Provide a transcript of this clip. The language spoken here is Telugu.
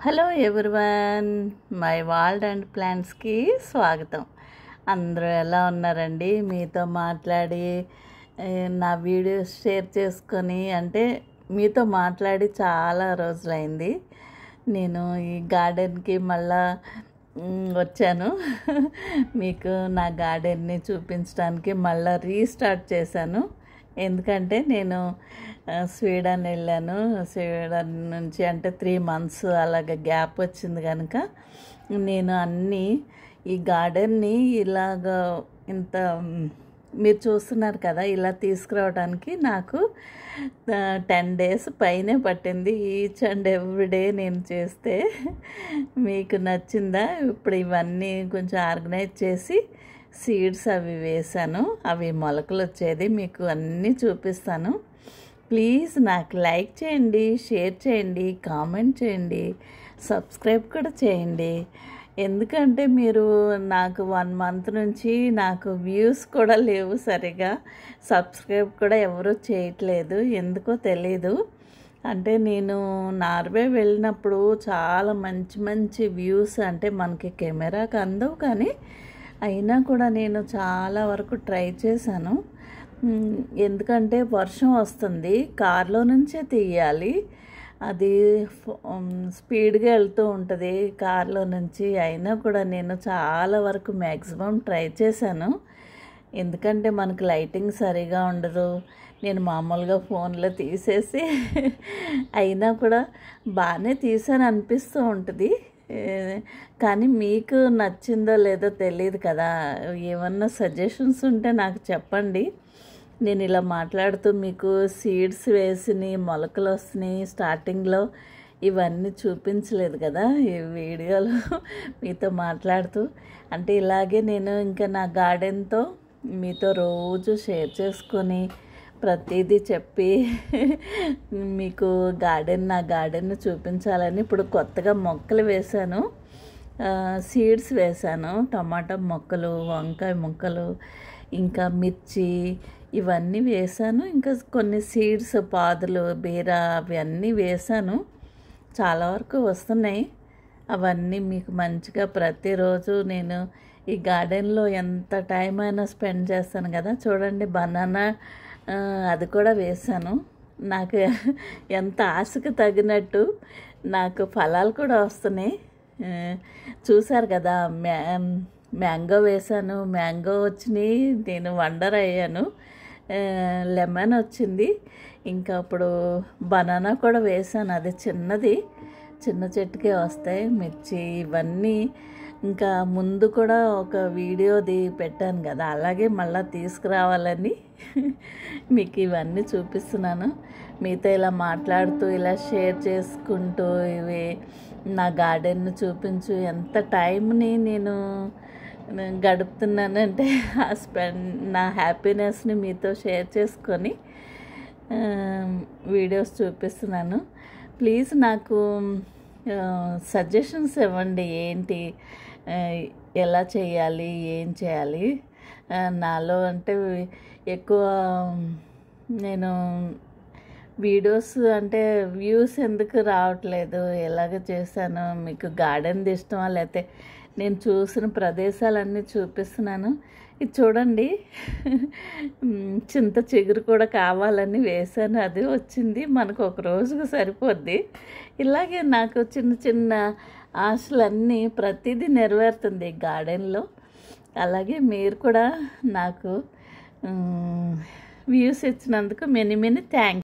Hello everyone, my world and ప్లాంట్స్కి స్వాగతం. అందరూ ఎలా ఉన్నారండి? మీతో మాట్లాడి నా వీడియోస్ షేర్ చేసుకొని మీతో మాట్లాడి చాలా రోజులైంది. నేను ఈ గార్డెన్కి మళ్ళా వచ్చాను. మీకు నా గార్డెన్ని చూపించడానికి మళ్ళీ రీస్టార్ట్ చేశాను. ఎందుకంటే నేను స్వీడన్ వెళ్ళాను. స్వీడన్ నుంచి 3 months అలాగ గ్యాప్ వచ్చింది కనుక నేను ఈ గార్డెన్ని ఇలాగ ఇంత మీరు చూస్తున్నారు కదా, ఇలా తీసుకురావడానికి నాకు 10 days పైనే పట్టింది. ఈచ్ అండ్ ఎవ్రీడే నేను చేస్తే మీకు నచ్చిందా? ఇప్పుడు ఇవన్నీ కొంచెం ఆర్గనైజ్ చేసి సీడ్స్ అవి వేసాను. అవి మొలకలు వచ్చేది మీకు అన్నీ చూపిస్తాను. ప్లీజ్ నాకు లైక్ చేయండి, షేర్ చేయండి, కామెంట్ చేయండి, సబ్స్క్రైబ్ కూడా చేయండి. ఎందుకంటే మీరు నాకు 1 month నుంచి నాకు వ్యూస్ కూడా లేవు, సరిగా సబ్స్క్రైబ్ కూడా ఎవరూ చేయట్లేదు, ఎందుకో తెలీదు. నేను నార్వే వెళ్ళినప్పుడు చాలా మంచి మంచి వ్యూస్ మనకి కెమెరాకి అందవు, కానీ అయినా కూడా నేను చాలా వరకు ట్రై చేశాను. ఎందుకంటే వర్షం వస్తుంది, కార్లో నుంచే తీయాలి, అది స్పీడ్గా వెళ్తూ ఉంటుంది కార్లో నుంచి. అయినా కూడా నేను చాలా వరకు మ్యాక్సిమం ట్రై చేశాను. ఎందుకంటే మనకు లైటింగ్ సరిగా ఉండదు. నేను మామూలుగా ఫోన్లో తీసేసి అయినా కూడా బాగానే తీసాను అనిపిస్తూ ఉంటుంది. కానీ మీకు నచ్చిందో లేదో తెలియదు కదా. ఏమన్నా సజెషన్స్ ఉంటే నాకు చెప్పండి. నేను ఇలా మాట్లాడుతూ మీకు సీడ్స్ వేసినాయి, మొలకలు వస్తున్నాయి, స్టార్టింగ్లో ఇవన్నీ చూపించలేదు కదా ఈ వీడియోలో మీతో మాట్లాడుతూ. ఇలాగే నేను ఇంకా నా గార్డెన్తో మీతో రోజు షేర్ చేసుకొని ప్రతిదీ చెప్పి మీకు నా గార్డెన్ను చూపించాలని ఇప్పుడు కొత్తగా మొక్కలు వేశాను, సీడ్స్ వేశాను. టమాటా మొక్కలు, వంకాయ మొక్కలు, ఇంకా మిర్చి ఇవన్నీ వేశాను. ఇంకా కొన్ని సీడ్స్, పాదులు, బీర అవన్నీ వేశాను. చాలా వరకు వస్తున్నాయి. అవన్నీ మీకు మంచిగా ప్రతిరోజు నేను ఈ గార్డెన్లో ఎంత టైం అయినా స్పెండ్ చేస్తాను కదా. చూడండి, బనానా అది కూడా వేశాను. నాకు ఎంత ఆశకు తగినట్టు నాకు ఫలాలు కూడా వస్తున్నాయి. చూశారు కదా, మ్యాంగో వేశాను, మ్యాంగో వచ్చినాయి, నేను వండర్ అయ్యాను. లెమన్ వచ్చింది. ఇంకా అప్పుడు బనానా కూడా వేశాను, అది చిన్న చెట్టుకే వస్తాయి. మిర్చి ఇవన్నీ ఇంకా ముందు కూడా ఒక వీడియోది పెట్టాను కదా, అలాగే మళ్ళీ తీసుకురావాలని మీకు ఇవన్నీ చూపిస్తున్నాను. మీతో ఇలా మాట్లాడుతూ ఇలా షేర్ చేసుకుంటూ ఇవి నా గార్డెన్ను చూపించు ఎంత టైంని నేను గడుపుతున్నానంటే నా హ్యాపీనెస్ని మీతో షేర్ చేసుకొని వీడియోస్ చూపిస్తున్నాను. ప్లీజ్ నాకు సజెషన్స్ ఇవ్వండి. ఎలా చేయాలి, ఏం చేయాలి. నాలో ఎక్కువ నేను వీడియోస్ వ్యూస్ ఎందుకు రావట్లేదు, ఎలాగ చేశాను, మీకు గార్డెన్ది ఇష్టమా, లేకపోతే నేను చూసిన ప్రదేశాలన్నీ చూపిస్తున్నాను. ఇది చూడండి, చింత చిగురు కూడా కావాలని వేశాను, అది వచ్చింది. మనకు ఒక రోజుకు సరిపోద్ది. ఇలాగే నాకు చిన్న చిన్న ఆశలన్నీ ప్రతిదీ నెరవేరుతుంది ఈ గార్డెన్లో. అలాగే మీరు కూడా నాకు వ్యూస్ ఇచ్చినందుకు మెనీ థ్యాంక్స్.